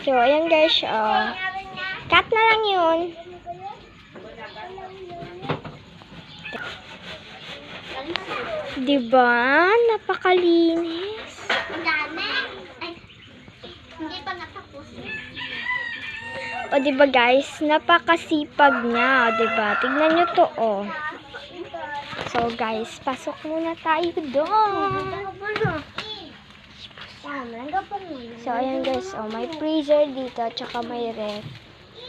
So, ayan guys, cut na lang yun. Diba? Napakalinis. Ang dami. Ay, hindi pa natapos. O, diba guys? Napakasipag niya. Diba? Tignan nyo to, oh. So, guys, pasok muna tayo doon. So, ayan guys, oh. May freezer dito, tsaka may ref.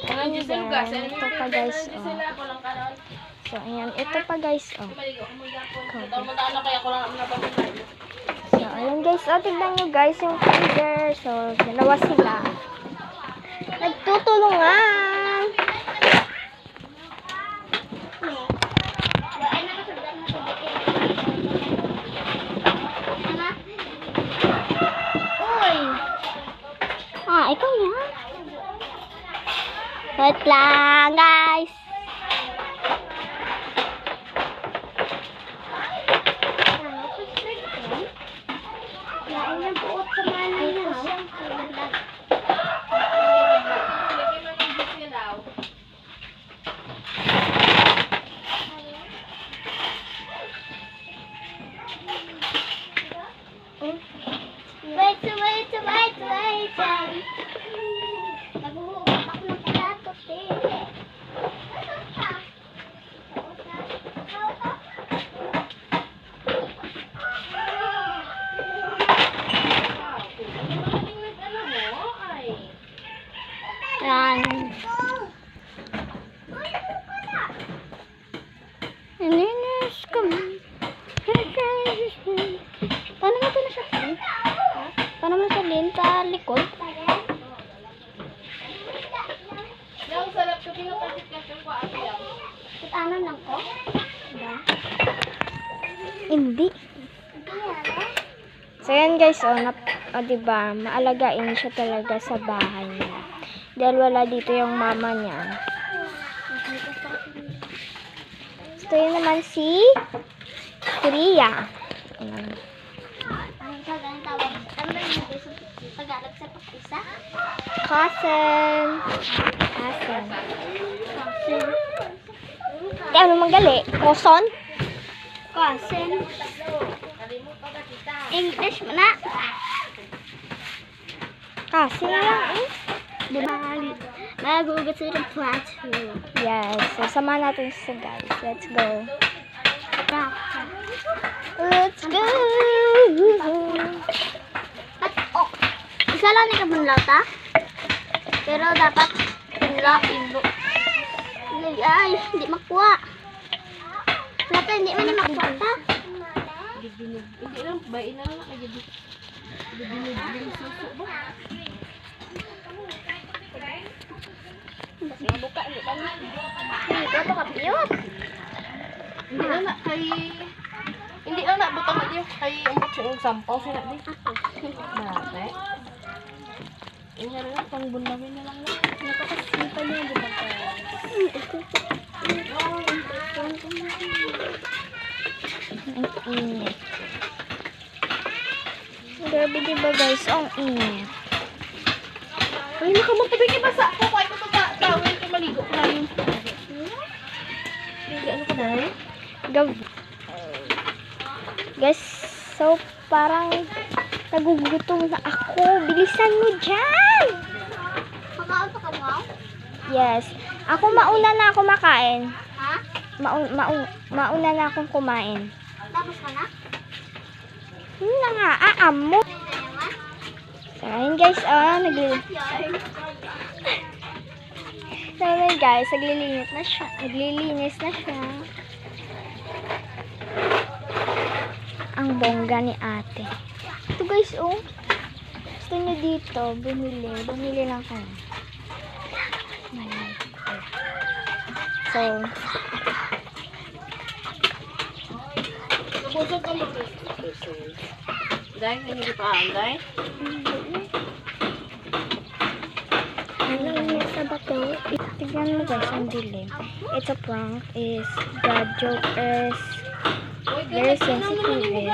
And then, ito pa guys, oh. So, ayan. Ito pa guys, oh. So, ayan guys, oh. Tignan nyo guys yung freezer. So, dalawa sila. Nagtutulungan. Uy! Ikaw yan. Wait lang, guys. Lain ang buot sa malay na. Wait. Naghuhugot ako ng platot eh. Yan. Naninis kami. Paano mo ito nasasalin? Paano mo nasalin? Sa likod? Yung sarap ko pinapasit ka sa kwaat yan. Kitanan lang ko? Hindi. So, yan guys, oh, diba, maalagain siya talaga sa bahay niya. Dahil wala dito yung mama niya. So, yun naman si Ria. Ayan. Ano sa ganang tawag? Ano ba yung Tagalog sa pag-isa? Cousin. Ano manggali? Cousin? Cousin. English mo na. Cousin na lang eh. Di ba? Magugot sa ng plato. Yes. So, sama natin sa guys. Let's go. Let's go! At, isa lang ni kabunlaw ta. Pero dapat punlaw. Ay, hindi makuha. Nata, hindi man makuha ta. Hindi lang, bain na lang. Buka, hindi ba na? Hindi ko kapiyot. Hindi lang na, kay... Hindi lang na, butang na diyo. Kay umot siya yung sampaw sila di. Mate. Yung nga lang, pang bunawin na lang na. Nakakasipa niya, di ba? Ang init. Grabe diba guys? Ang init. Ay, nakamagtabing ibasa ko. Kaya ko ito tawin ko maligo ko na yun. Ano ka na eh? Guys, so parang nagugutom na ako. Bilisan mo dyan! Pagkaon pa ka mo? Yes. Ako mauna na ako makain. Ha? Mauna na akong kumain. Tapos ka na? Na nga, aamo. So, ayun guys, So, ayun guys, naglilinis na siya. Ang bongga ni ate. Ito guys, gusto niyo dito, bumili lang kayo. So, Pusog ka mo. Dahil hindi pa anday. ano niya sa bato? Tignan mo guys, ang dilim. Ito prank is, the joke is very sensitive is.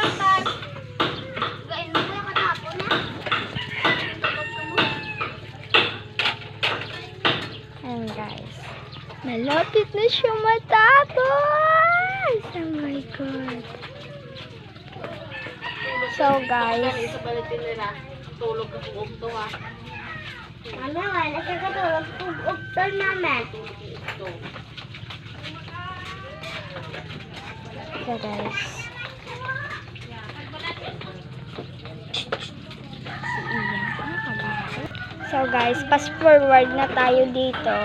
Gain mo yung katapon na? Malapit na siya matapos. Oh my God. So guys, Sa balitin nila. Tulog ka kung to ha. Ano nga, nagkakatulog ug-ugtol namin. so guys. Si Ian. Ano ka ba? So guys, fast forward na tayo dito.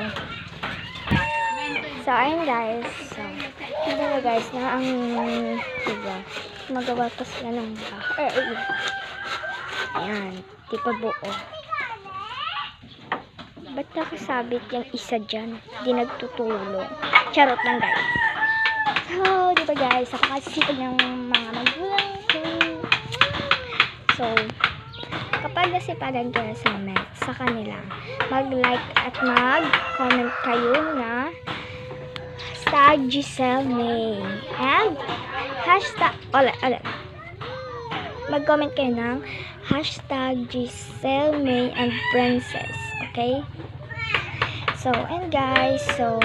So ayun guys. So, hindi na guys na ang diba, magawa pa sila ng bahay. Ayan, di pa buo. Ba't nakasabit yung isa dyan? Di nagtutulong. Charot lang guys. So, di ba guys, napakasipag ng mga magulang ko. So, kapag nasipagan ko na sa kanila, mag-like at mag-comment kayo na hashtag Giselle May and hashtag mag-comment kayo ng hashtag Giselle May and Princess, okay? So, and guys, so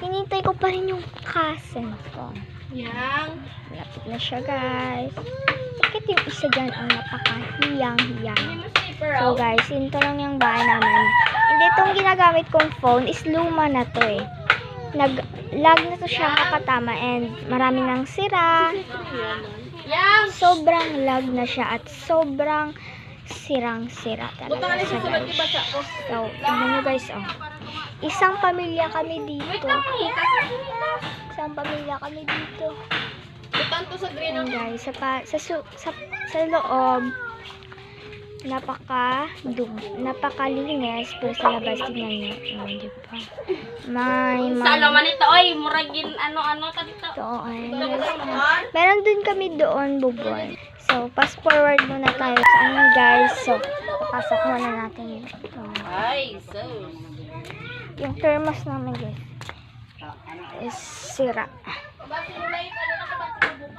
hinintay ko pa rin yung cousin ko. Yang. Malapit na siya guys. Bakit yung isa dyan ang napakahiyang-hiyang? So guys, ito lang yung bahay namin. Hindi itong ginagamit kong phone is luma na to eh. Nag-lag na to siya kapatama and marami nang sira. Yang. Sobrang lag na siya at sobrang sirang-sira Butang talaga alis siya sa guys. basa ko. So, tignan nyo guys, oh. Isang pamilya kami dito. Isang pamilya kami dito. Butang to sa green. Ayan guys, sa loob, napakalinis, pero sa labas tingnan nyo. Ayan, di ba? Sa alaman nito, oy, muragin ano-ano ka dito. Ito, ayan. Meron din kami doon, buboy. So, fast forward muna tayo sa amin guys. So, pasok muna natin ito. Ay, so. Yung thermos namin guys is sira.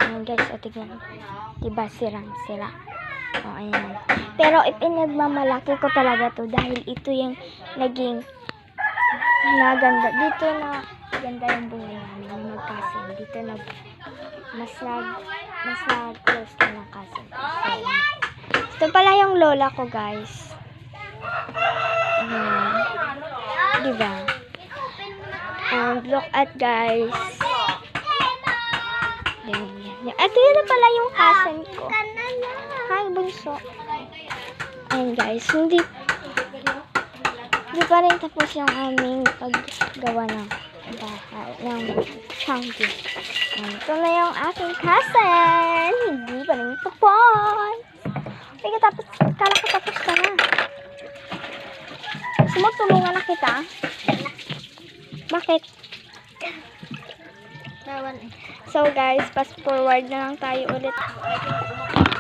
Ayan guys, o tignan. Diba sirang-sira. O ayan. Pero ipinagmamalaki ko talaga to dahil ito yung naging naganda. Dito na ganda yung buhay namin yung magkasin. Dito mas nag-close na ng kasin. So, ito pala yung lola ko guys. Ayan. Diba? And look at guys. Yan. Ito yun na pala yung cousin ko. Hi, bunso. Ayan guys, hindi pa rin tapos yung aming paggawa ng bahay, ng chunky. Ito na yung aking cousin. Hindi pa rin tapos. Sige, tapos, kala ko tapos ka na. Gusto mo tulungan na kita? Bakit? So guys, fast forward na lang tayo ulit.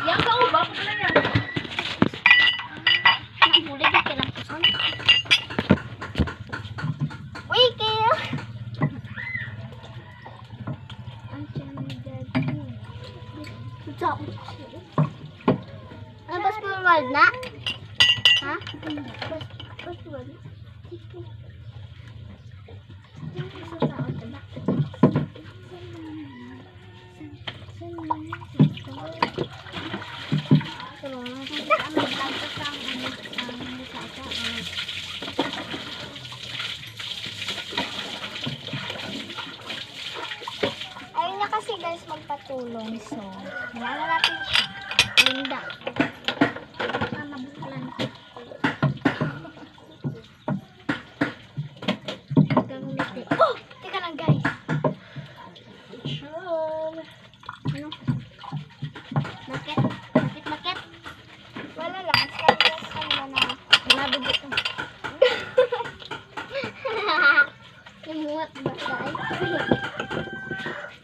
Yang ka ubak na yan. Nakuli ka kilapusan. Uy, kaya! Ano ba forward na? Ha? Forward. Ayun na kasi guys magpatulong. So, hinala natin siya. Linda. Mabukalan. Oh! Teka lang guys. Sure. Ano? Bakit? Wala lang. Slide kanina na. Nabigot ko. Imuwat ba tayo?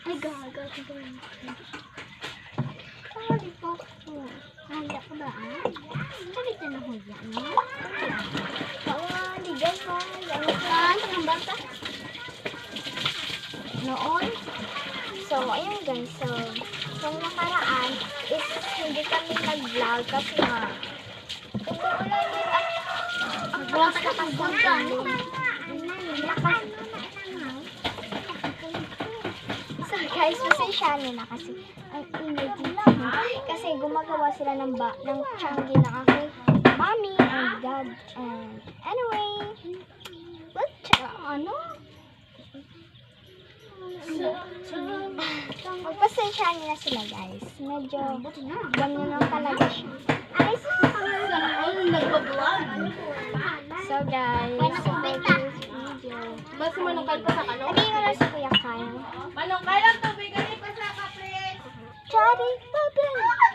Ay, gaga. Ah, di pa ako. Handa ko ba, ah? Sabi ka na huya, no? Oo, di guys ha. Ah, ang bata. Noon. So, ayun guys. So, yung nakaraan is hindi kami nag-vlog kasi nga umuulan din at ang Bukas ka pang buwan. lakas guys, pasensya niyo na kasi ang ingay dito. Kasi gumagawa sila ng Changi ng aking mommy and dad. And anyway, what? Ano? Magpasensya niyo na sila guys. Medyo ganyan lang talaga siya. So guys, Mas manungkal pa sa kano? sabihin ko lang si Kuya Kyle. Manungkal ang tubig, ganit pa sa kapres. Chari pagan,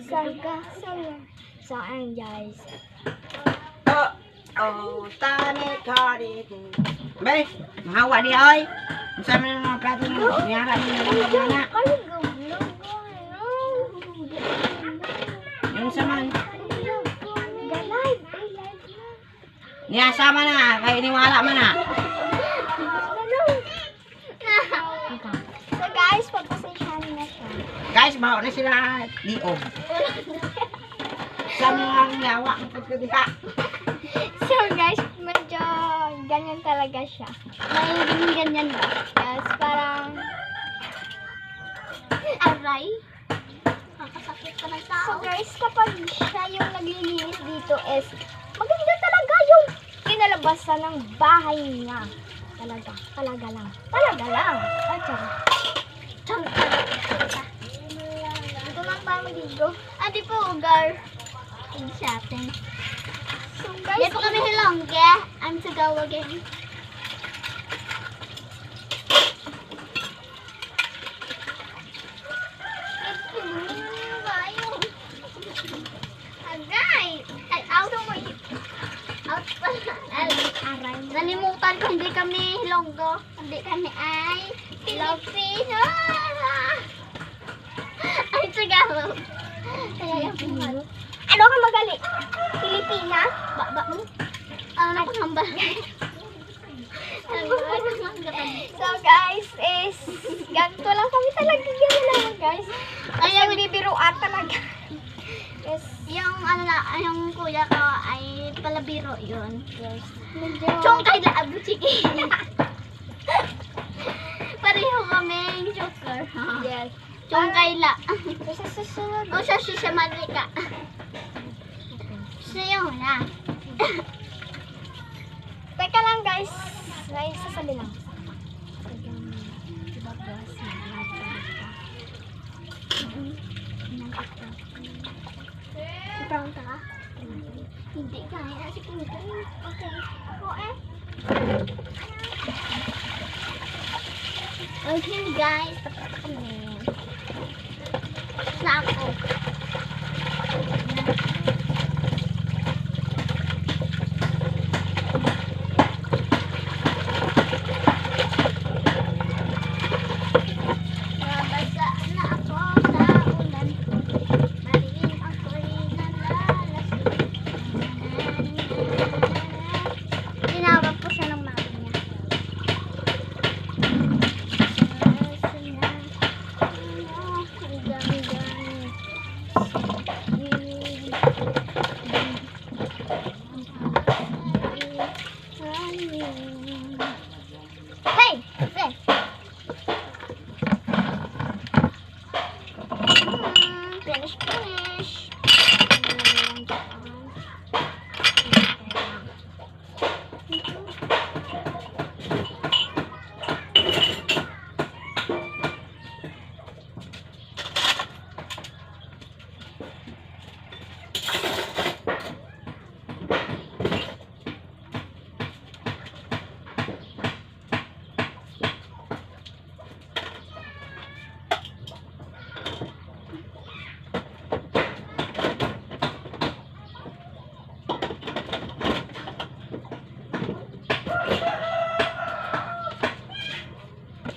saga saya. So ayun guys. Tani kari. Bay, mahawa di ay. Sa mga mga plato mo, niyara mo na lang. Kayo gawin. Yung saman. Live. Niya sama na, kay iniwala man na. So guys, pagpasensyahan na siya. Guys, bawa na sila diog. Sa mga yawa ng pagkadiha. So guys, medyo ganyan talaga siya. May ganyan ba? Yes, parang Aray. Nakakasakit ka ng so tao. guys, kapag siya yung naglilinis dito is maganda talaga yung kinalabasan ng bahay niya. Talaga lang. Ay, tsaka. Ito lang tayo mag-igo. Adi po, ugar. Shopping. So Di guys, po kami hilongge. I'm to go again. Agay! Ay, out mo. Out pala. aray. Nalimutan ko, hindi kami Hilonggo. Hindi kami ay Filipino. Ay, Tagalog. Kaya yung pinalo. Ano ka magali? Pilipina? Ba mo? Ano ko hamba? So guys, is ganito lang kami talaga. Ganyan lang guys. Ay, Ay, bibiruan talaga. Yes. yung ano na, yung kuya ko ay palabiro yun. Yes. Medyo... Chong kay la abuchiki. Pareho kami joker. Yes. Chong kay la. Sa susunod. O siya siya malika. Siya na. Teka lang guys. Guys, sasabi lang. Brown ka? Hindi kaya si kuya. Okay. Ako eh. Okay guys, tapos kami. Sako. Nabasa na ako sa ulan. Mariin ako'y nalalasing. Tinawag ko siya ng mami niya. Hey! Hey! Finish.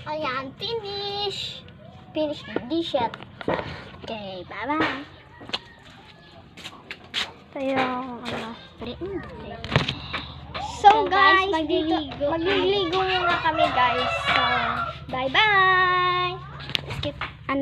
Ayan, finish. Finish the dish yet. Okay, bye-bye. Ito yung ano. So, So guys, magliligo. magliligo muna kami guys. So, bye-bye. Skip.